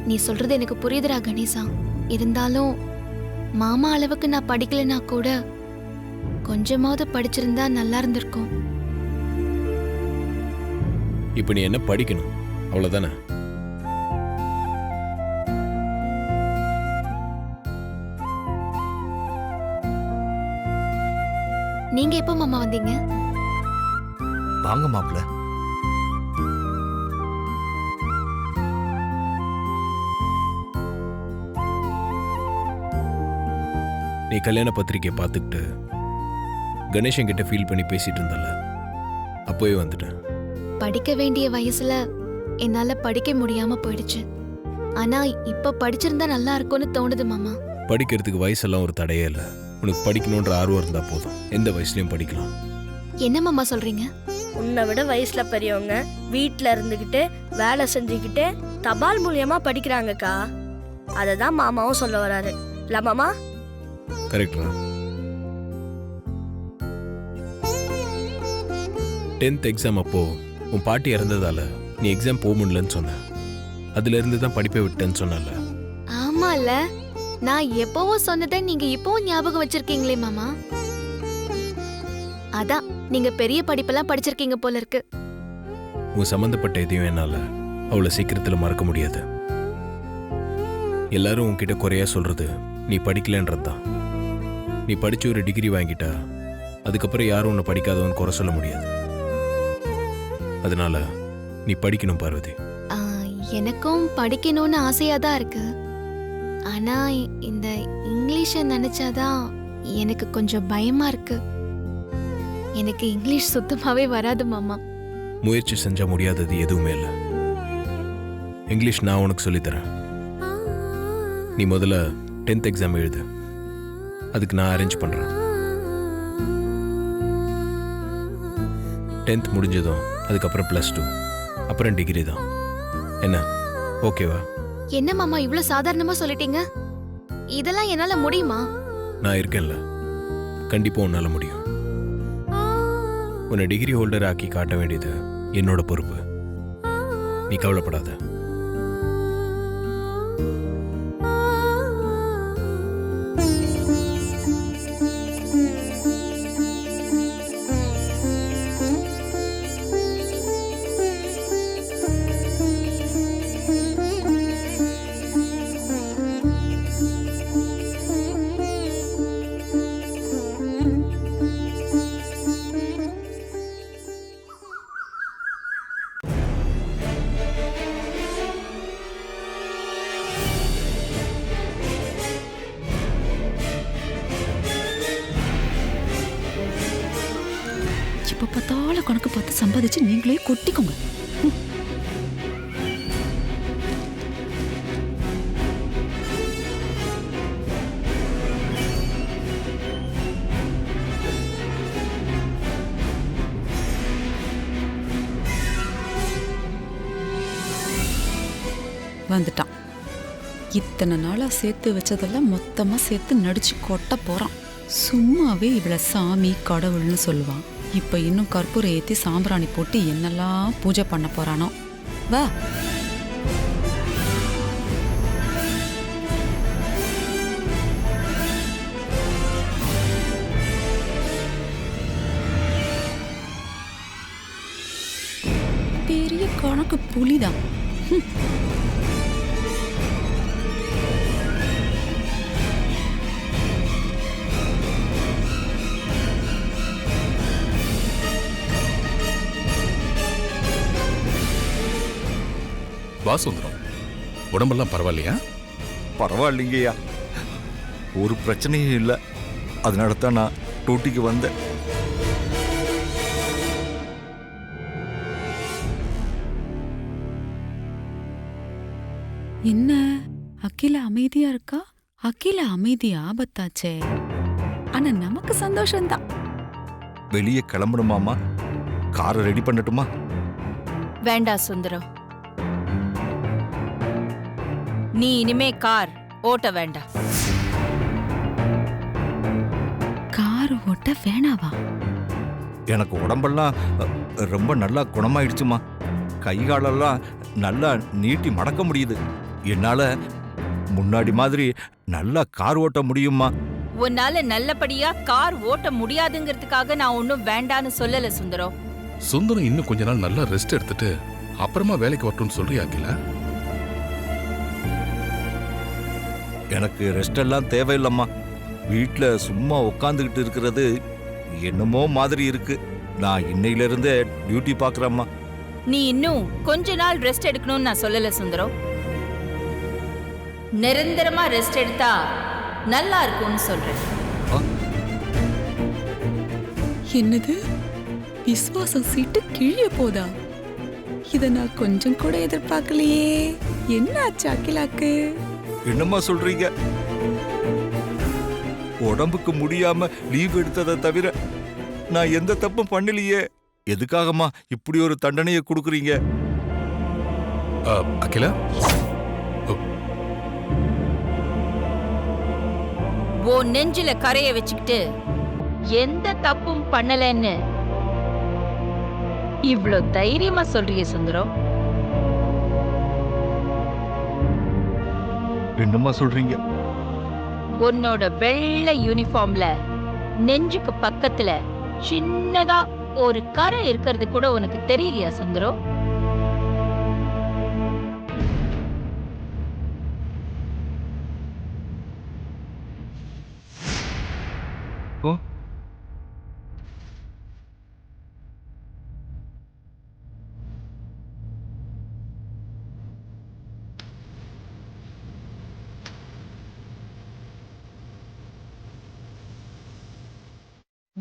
நீ சொல்றது எனக்கு புரியுதுடா கணேசா. இருந்தாலும் மாமா அளவுக்கு நான் படிக்கலைன்னா கூட கொஞ்சமாவது படிச்சிருந்தா நல்லா இருந்திருக்கும். இப்ப நீ என்ன படிக்கணும் அவ்வளவுதானே? நீங்க எப்போ மாமா வந்தீங்க? வாங்க மாப்பிள்ள. நீ கல்யாண பத்திரிக்கையை பார்த்துக்கிட்டு கணேசன் கிட்ட ஃபீல் பண்ணி பேசிட்டு இருந்தல, அப்போவே வந்துட்டேன். படிக்க வேண்டிய வயசுல என்னால படிக்க முடியாம போயிடுச்சு. ஆனா இப்ப படிச்சிருந்தா நல்லா இருக்கும்னு தோணுது மாமா. படிக்கிறதுக்கு வயசெல்லாம் ஒரு தடையே இல்லை. உனக்கு படிக்கணுன்ற ஆர்வம் இருந்தா போதும், எந்த வயசுலயும் படிக்கலாம். என்ன மாமா சொல்றீங்க? உன்னை விட வயசுல பெரியவங்க வீட்டுல இருந்துகிட்டு வேலை செஞ்சுக்கிட்டு தபால் மூலியமா படிக்கிறாங்கக்கா. அததான் மாமாவும் சொல்ல வராரு இல்ல மாமா? கரெக்டா? 10th எக்ஸாம் அப்போ உன் பாட்டி இறந்ததால நீ எக்ஸாம் போக முடியலன்னு சொன்ன. அதுல இருந்து தான் படிப்பை விட்டேன்னு சொன்னல. ஆமால, நான் எப்பவோ சொன்னதை நீங்க இப்பவும் ஞாபகம் வச்சிருக்கீங்களே மாமா. அதான் நீங்க பெரிய படிப்பெல்லாம் படிச்சிருக்கீங்க போல இருக்கு. உன் சம்பந்தப்பட்ட எதையும் என்னால அவ்வளவு சீக்கிரத்துல மறக்க முடியாது. எல்லாரும் உன்கிட்ட குறையா சொல்றது நீ படிக்கலன்றதுதான். நீ படிச்சு ஒரு டிகிரி வாங்கிட்டா அதுக்கப்புறம் யாரும் உன்னை படிக்காதவன்னு குறை சொல்ல முடியாது. அதனால நீ படிக்கணும் பார்வதி. எனக்கும் படிக்கணும்னு ஆசையா தான் இருக்கு. ஆனா இந்த இங்கிலீஷை நினைச்சாதான் எனக்கு கொஞ்சம் பயமா இருக்கு. எனக்கு இங்கிலீஷ் சுத்தமாவே வராது மாமா. முயற்சி செஞ்சா முடியாதது எதுவுமே இல்லை. இங்கிலீஷ் நான் உனக்கு சொல்லித்தரேன். நீ முதல்ல 10th எக்ஸாம் எழுது, அதுக்கு நான் அரேஞ்ச் பண்றேன். 10th முடிஞ்சதும் அதுக்கப்புறம் +2, அப்புறம் டிகிரி தான். என்ன, ஓகேவா? என்ன மாமா இவ்வளவு சாதாரணமா சொல்லிட்டீங்க? இதெல்லாம் என்னால முடியுமா? நான் இருக்கேன்ல, கண்டிப்பா உன்னால முடியும். உன்னை டிகிரி ஹோல்டர் ஆக்கி காட்ட வேண்டியது என்னோட பொறுப்பு. நீ கவலைப்படாத. இப்ப பார்த்தாலும் கணக்கு பார்த்து சம்பாதிச்சு நீங்களே கொட்டிக்கோங்க. வந்துட்டான். இத்தனை நாளா சேர்த்து வச்சதெல்லாம் மொத்தமா சேர்த்து நடிச்சு கொட்ட போறான். சும்மாவே இவளை சாமி கடவுள்னு சொல்லுவான். இப்ப இன்னும் கற்பூரம் ஏத்தி சாம்பிராணி போட்டு என்னெல்லாம் பூஜை பண்ண போறானோ. வா. பெரிய கணக்கு புலிதான். வாசுந்தரம், உடம்பெல்லாம் பரவாயில்லையா? பரவாயில்லைங்கய்யா, ஒரு பிரச்சனையும் இல்லை. அதனால தான் நான் டூட்டிக்கு வந்தேன். என்ன அகில அமைதியா இருக்கா? அகில அமைதி ஆபத்தாச்சே. ஆனா நமக்கு சந்தோஷம்தான். வெளியே கிளம்பணுமாமா? காரை ரெடி பண்ணட்டுமா? வேண்டாம் சுந்தரம், நீ இனிமே கார் ஓட்ட வேண்டாம். கார் ஓட்ட வேணாவா? எனக்கு உடம்பெல்லாம் ரொம்ப நல்லா குணமாயிடுச்சுமா. கை காலெல்லாம் நல்லா நீட்டி மடக்க முடியுது. என்னால முன்னாடி மாதிரி நல்லா கார் ஓட்ட முடியுமா? உன்னால நல்லபடியா கார் ஓட்ட முடியாதுங்கிறதுக்காக நான் ஒன்னும் வேண்டான்னு சொல்லல சுந்தரம். சுந்தரம் இன்னும் கொஞ்ச நாள் நல்லா ரெஸ்ட் எடுத்துட்டு அப்புறமா வேலைக்கு வரட்டும்னு சொல்றியா அகிலா? எனக்கு ரெஸ்ட் எல்லாம் தேவையில்லம்மா. வீட்ல சும்மா உட்காந்துக்கிட்டு இருக்கிறது என்னமோ மாதிரி இருக்கு. நான் இன்னையில இருந்தே டியூட்டி பார்க்கறேம்மா. நீ இன்னும் கொஞ்ச நாள் ரெஸ்ட் எடுக்கணும்னு நான் சொல்லல சுந்தரம். நிரந்தரமா ரெஸ்ட் எடுத்தா நல்லா இருக்கும்னு சொல்றேன். என்னது, விசுவாசம் சீட்டு கிழிய போதா? இத நான் கொஞ்சம் கூட எதிர்பார்க்கலையே. என்ன ஆச்சு அகிலாக்கு? என்னம்மா சொல்றீங்க? உடம்புக்கு முடியாம லீவ் எடுத்ததை தவிர நான் எந்த தப்பும் பண்ணலையே. எதுக்காகம்மா இப்படி ஒரு தண்டனையை கொடுக்குறீங்க? அகிலா, ஓ நெஞ்சில கரைய வச்சுக்கிட்டு எந்த தப்பும் பண்ணலன்னு இவ்ளோ தைரியமா சொல்றியே சுந்தரம். என்னம்மா சொல்றீங்க? உன்னோட வெள்ளை யூனிஃபார்ம்ல நெஞ்சுக்கு பக்கத்துல சின்னதா ஒரு கரை இருக்கிறது கூட உனக்கு தெரியலையா சுந்தரம்? ஓ,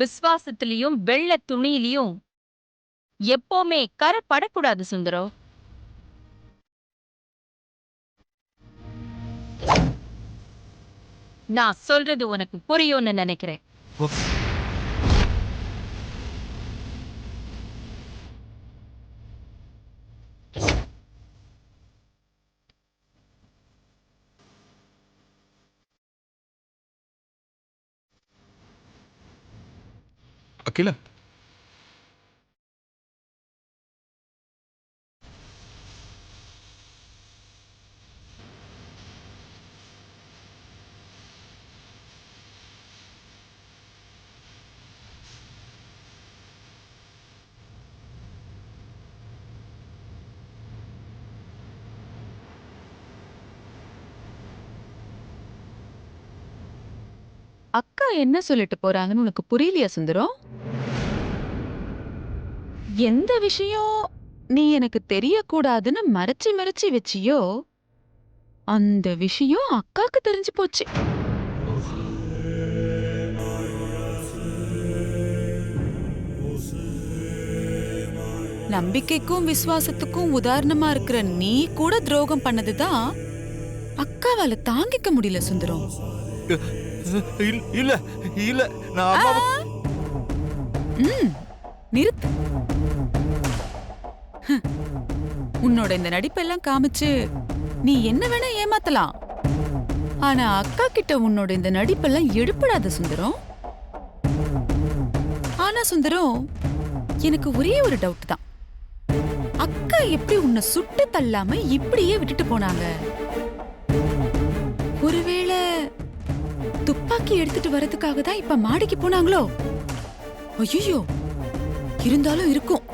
விசுவாசத்திலையும் வெள்ளை துணியிலையும் எப்பவுமே கரை படக்கூடாது சுந்தரம். நான் சொல்றது உனக்கு புரியும்னு நினைக்கிறேன். ஓ. அகிலா, அக்கா என்ன சொல்லிட்டு போறாங்கன்னு உனக்கு புரியலையா சுந்தரம்? எந்த விஷயம் நீ எனக்கு தெரியக்கூடாதுன்னு மறைச்சு மறைச்சு வச்சியோ அந்த விஷயம் அக்காக்கு தெரிஞ்சு போச்சு. நம்பிக்கைக்கும் விசுவாசத்துக்கும் உதாரணமா இருக்கிற நீ கூட துரோகம் பண்ணதுதான் அக்காவால தாங்கிக்க முடியல சுந்தரம். இல்ல இல்ல, நான் அம்மாவை நிறுத்து. உன்னோட இந்த நடிப்பெல்லாம் காமிச்சு நீ என்ன வேணா ஏமாத்தலாம். ஆனா அக்கா கிட்ட உன்னோட இந்த நடிப்பெல்லாம் எடுப்படாத சுந்தரம். ஆனா சுந்தரம், எனக்கு ஒரே ஒரு டவுட் தான். அக்கா எப்படி உன்னை சுட்டு தள்ளாம இப்படியே விட்டுட்டு போனாங்க? ஒருவேளை துப்பாக்கி எடுத்துட்டு வரதுக்காக தான் இப்ப மாடிக்கு போனாங்களோ? ஐயோ, இருந்தாலும் இருக்கும்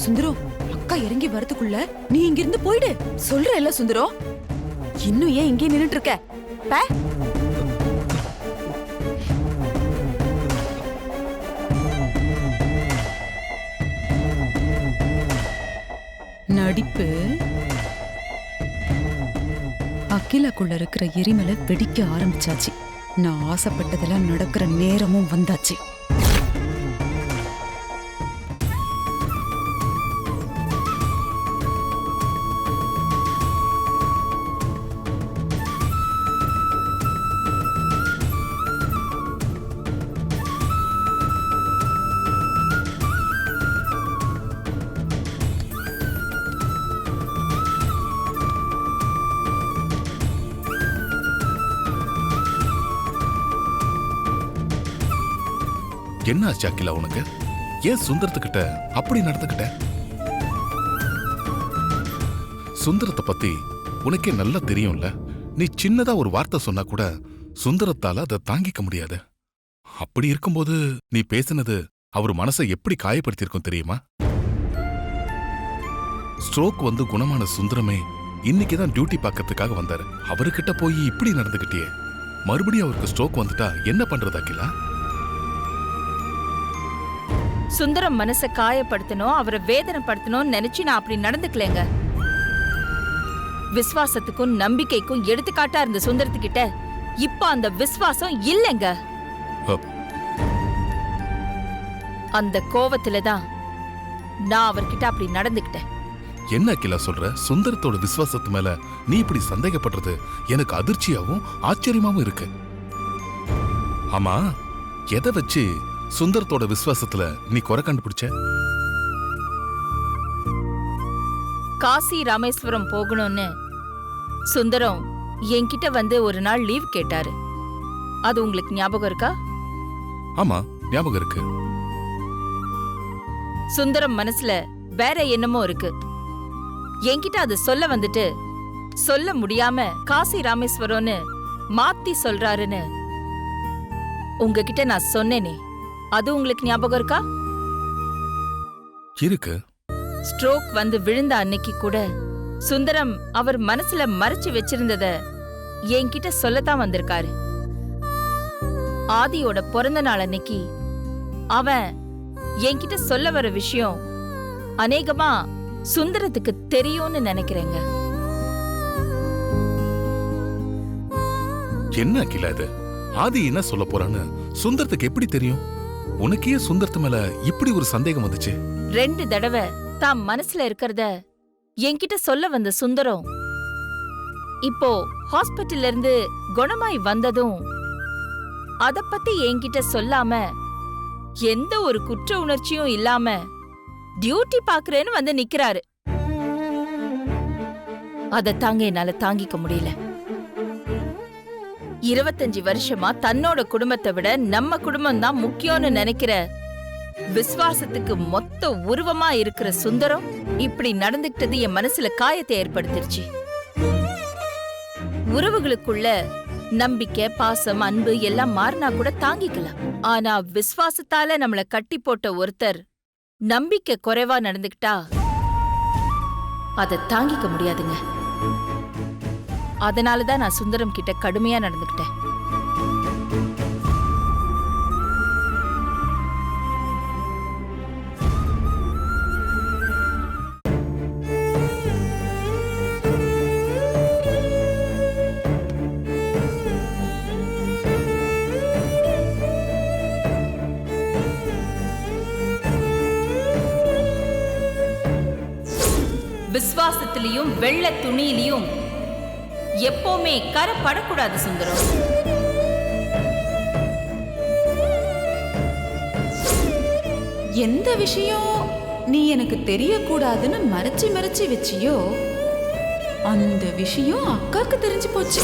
சுந்தரம். அக்கா இறங்கி வரதுக்குள்ள நீ இங்கிருந்து போயிடு. சொல்றேல்ல சுந்தரம். இன்னும் ஏன் இங்கே நின்னுட்டு இருக்க? பே. நடிப்பு அகிலாக்குள்ள இருக்கிற எரிமலை வெடிக்க ஆரம்பிச்சாச்சு. நான் ஆசைப்பட்டதெல்லாம் நடக்கிற நேரமும் வந்தாச்சு. என்ன ஆச்சு அகிலா உனக்கு? ஏன் சுந்தரத்துக்கிட்ட அப்படி நடந்துக்கிட்ட? சுந்தரத்தை பத்தி உனக்கே நல்லா தெரியும்ல. நீ சின்னதா ஒரு வார்த்தை சொன்னா கூட சுந்தரத்தால அதை தாங்கிக்க முடியாது. அப்படி இருக்கும்போது நீ பேசினது அவர் மனசை எப்படி காயப்படுத்தியிருக்கும் தெரியுமா? ஸ்ட்ரோக் வந்து குணமான சுந்தரமே இன்னைக்குதான் டியூட்டி பார்க்கறதுக்காக வந்தாரு. அவர்கிட்ட போய் இப்படி நடந்துகிட்டியே, மறுபடியும் அவருக்கு ஸ்ட்ரோக் வந்துட்டா என்ன பண்றது அகிலா? சுந்தரம் மனசை காயப்படுத்தணும், அவரை வேதனைப்படுத்தணும்னு நினைச்சு நான் அப்படி நடந்துக்கலங்க. விசுவாசத்துக்கும் நம்பிக்கைக்கும் எடுத்துக்காட்டா இருந்த சுந்தரத்துக்கிட்ட இப்ப அந்த விசுவாசம் இல்லைங்க. அந்த கோவத்துலதான் நான் அவர்கிட்ட அப்படி நடந்துக்கிட்டேன். என்ன அகிலா சொல்ற? சுந்தரத்தோட விசுவாசத்து மேல நீ இப்படி சந்தேகப்படுறது எனக்கு அதிர்ச்சியாவும் ஆச்சரியமாவும் இருக்கு. ஆமா, எதை வச்சு சுந்தரத்தோட விசுவாசத்துல நீ குறை கண்டுபிடிச்ச? காசி ராமேஸ்வரம் போகணும்னு சுந்தரம் என்கிட்ட வந்து ஒரு நாள் லீவ் கேட்டாரு. அது உங்களுக்கு ஞாபகம் இருக்கா? ஆமா, ஞாபகம் இருக்கு. சுந்தரம் மனசுல வேற என்னமோ இருக்கு. என்கிட்ட அது சொல்ல வந்துட்டு சொல்ல முடியாம காசி ராமேஸ்வரம்னு மாத்தி சொல்றாருன்னு உங்ககிட்ட நான் சொன்னேனே, அது உங்களுக்கு ஞாபகம் இருக்கா? இருக்கு. ஸ்ட்ரோக் வந்து விழுந்த அன்னைக்கு கூட சுந்தரம் அவர் மனசுல மறைச்சு வச்சிருந்தத என்கிட்ட சொல்லத்தான் வந்திருக்காரு. ஆதியோட பிறந்த நாள் அன்னைக்கு அவன் என்கிட்ட சொல்ல வர விஷயம் அநேகமா சுந்தரத்துக்கு தெரியும்னு நினைக்கிறேங்க. என்ன அகிலா இது? ஆதி என்ன சொல்ல போறான்னு சுந்தரத்துக்கு எப்படி தெரியும்? உனக்கே சுந்தரத்து மேல இப்படி ஒரு சந்தேகம் வந்துச்சு? 2 தடவை தான் மனசுல இருக்கிறத என்கிட்ட சொல்ல வந்த சுந்தரம் இப்போ ஹாஸ்பிட்டல்ல இருந்து குணமாய் வந்ததும் அத பத்தி என்கிட்ட சொல்லாம எந்த ஒரு குற்ற உணர்ச்சியும் இல்லாம டியூட்டி பாக்குறேன்னு வந்து நிக்கிறாரு. அத தாங்க என்னால தாங்கிக்க முடியல. 25 வருஷமா தன்னோட குடும்பத்தை விட நம்ம குடும்பம் தான் முக்கியம்னு நினைக்கிற விசுவாசத்துக்கு மொத்த உருவமா இருக்கிற சுந்தரம் இப்படி நடந்துகிட்டது என் மனசுல காயத்தை ஏற்படுத்திருச்சு. உறவுகளுக்குள்ள நம்பிக்கை, பாசம், அன்பு எல்லாம் மாறினா கூட தாங்கிக்கலாம். ஆனா விசுவாசத்தால நம்மள கட்டி போட்ட ஒருத்தர் நம்பிக்கை குறைவா நடந்துக்கிட்டா அதை தாங்கிக்க முடியாதுங்க. அதனாலதான் நான் சுந்தரம் கிட்ட கடுமையா நடந்துக்கிட்டேன். விசுவாசத்திலையும் வெள்ள துணியிலையும் எப்பவுமே கரை படக்கூடாது சுந்தரம். எந்த விஷயம் நீ எனக்கு தெரியக்கூடாதுன்னு மறைச்சு மறைச்சு வச்சியோ அந்த விஷயம் அக்காக்கு தெரிஞ்சு போச்சு.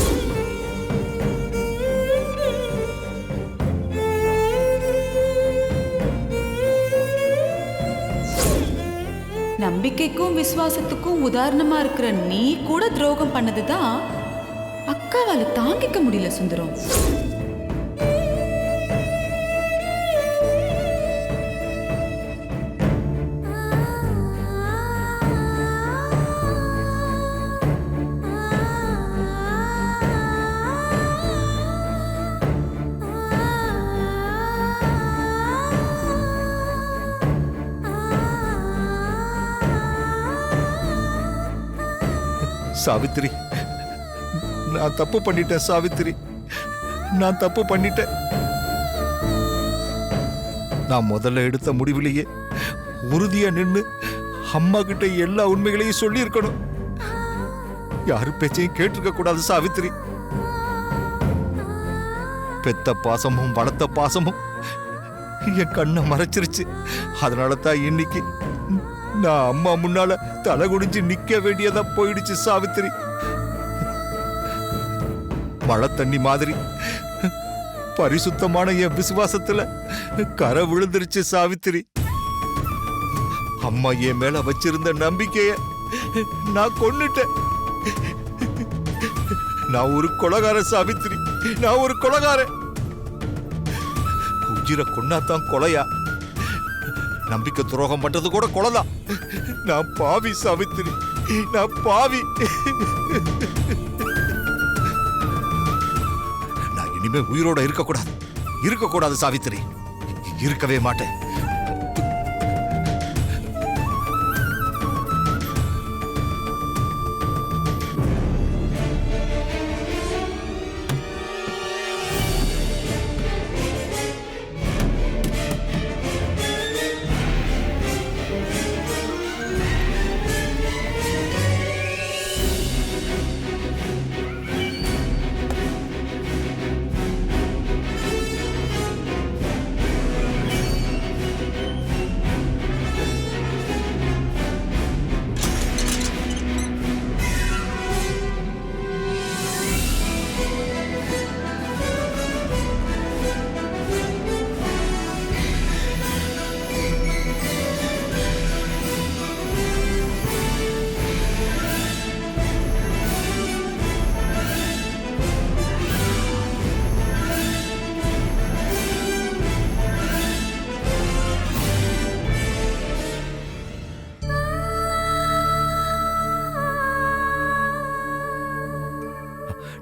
நம்பிக்கைக்கும் விசுவாசத்துக்கும் உதாரணமா இருக்கிற நீ கூட துரோகம் பண்ணதுதான் அக்காவால தாங்கிக்க முடியல சுந்தரம். சாவித்திரி, நான் தப்பு பண்ணிட்டேன். சாவித்திரி, நான் தப்பு பண்ணிட்டேன். நான் முதல்ல எடுத்த முடிவிலேயே உறுதியா நின்னு அம்மா கிட்ட எல்லா உண்மைகளையும் சொல்லி இருக்கணும். யாரு பேச்சையும் கேட்டிருக்க கூடாது சாவித்திரி. பெத்த பாசமும் வளர்த்த பாசமும் என் கண்ணை மறைச்சிருச்சு. அதனால தான் இன்னைக்கு நான் அம்மா முன்னால தலை குடிஞ்சு நிக்க வேண்டியதா போயிடுச்சு சாவித்திரி. மழை தண்ணி மாதிரி பரிசுத்தமான என் விசுவாசத்துல கரை விழுந்துருச்சு சாவித்திரி. அம்மா என் மேல வச்சிருந்த நம்பிக்கைய நான் கொன்னுட்டேன். நான் ஒரு கொலைகாரன் சாவித்திரி, நான் ஒரு கொலைகாரன். உயிரை கொன்னாதான் கொலையா? நம்பிக்கை துரோகம் பண்றது கூட கொலைதான். நான் பாவி சாவித்திரி, நான் பாவி. நான் இனிமே உயிரோட இருக்கக்கூடாது சாவித்திரி, இருக்கவே மாட்டேன்.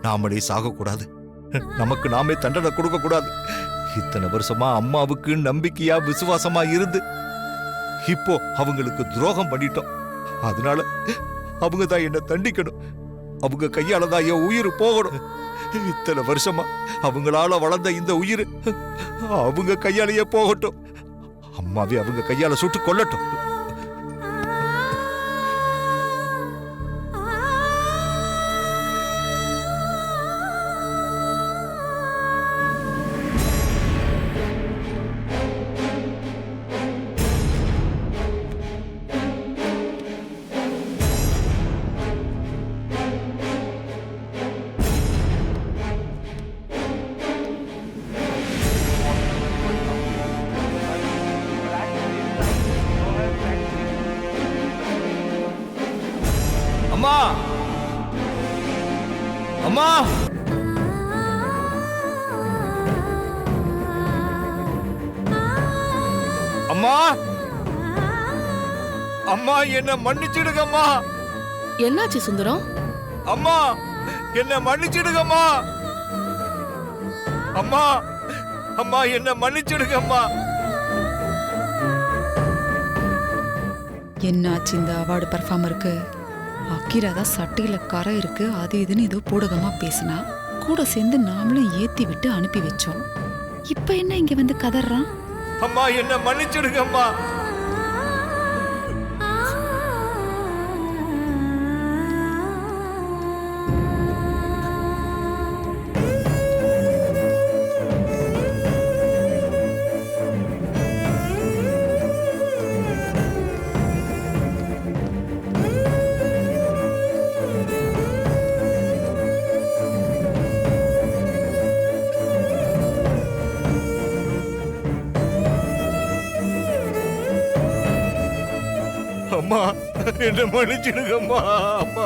நாமளே சாகக்கூடாது, நமக்கு நாமே தண்டனை கொடுக்க கூடாது. இத்தனை வருஷமா அம்மாவுக்கு நம்பிக்கையா விசுவாசமா இருந்து இப்போ அவங்களுக்கு துரோகம் பண்ணிட்டோம். அதனால அவங்க தான் என்ன தண்டிக்கணும். அவங்க கையால தான் என் உயிர் போகணும். இத்தனை வருஷமா அவங்களால வளர்ந்த இந்த உயிர் அவங்க கையாலேயே போகட்டும். அம்மாவே அவங்க கையால சுட்டு கொல்லட்டும். அம்மா, அம்மா, அம்மா, அம்மா, என்ன மன்னிச்சிடுங்கம்மா. என்னாச்சு சுந்தரம்? அம்மா, என்ன மன்னிச்சிடுங்கம்மா. அம்மா, அம்மா, என்ன மன்னிச்சிடுங்கம்மா. என்னாச்சு இந்த அவார்டு பர்ஃபார்மருக்கு? அக்கீரா தான் சட்டையில கரை இருக்கு அது இதுன்னு ஏதோ பூடகமா பேசினா, கூட சேர்ந்து நாமளும் ஏத்தி விட்டு அனுப்பி வச்சோம். இப்ப என்ன இங்க வந்து கதறான்? அம்மா, என்ன மன்னிச்சிடுங்கம்மா. அம்மா, என்ன மன்னிச்சிடுங்கம்மா. அம்மா,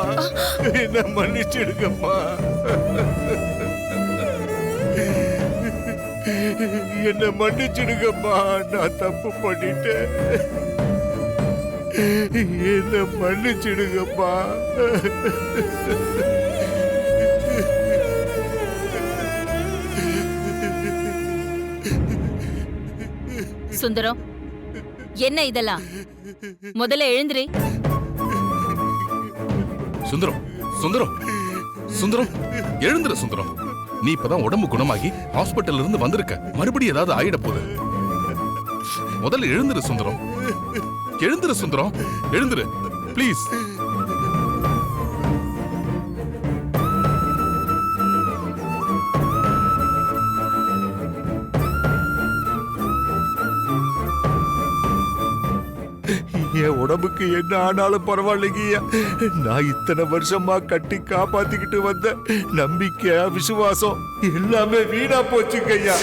என்ன மன்னிச்சிடுங்கம்மா. என்ன மன்னிச்சிடுங்கம்மா. நான் தப்பு பண்ணிட்டேன். என்ன மன்னிச்சிடுங்கம்மா. சுந்தரம், என்ன இதெல்லாம்? முதல்ல எழுந்திரி. சுந்தரம், சுந்தரம், சுந்தரம், எழுந்துரு சுந்தரம். நீ இப்பதான் உடம்பு குணமாகி ஹாஸ்பிட்டல்ல இருந்து வந்திருக்க. மறுபடியும் ஏதாவது ஆயிட போகுது. முதல்ல எழுந்துரு சுந்தரம். எழுந்துரு சுந்தரம், எழுந்துரு ப்ளீஸ். என் உடம்புக்கு என்ன ஆனாலும் பரவாயில்லைங்கய்யா. நான் இத்தனை வருஷமா கட்டி காப்பாத்திக்கிட்டு வந்த நம்பிக்கை விசுவாசம் எல்லாமே வீணா போச்சுங்கய்யா.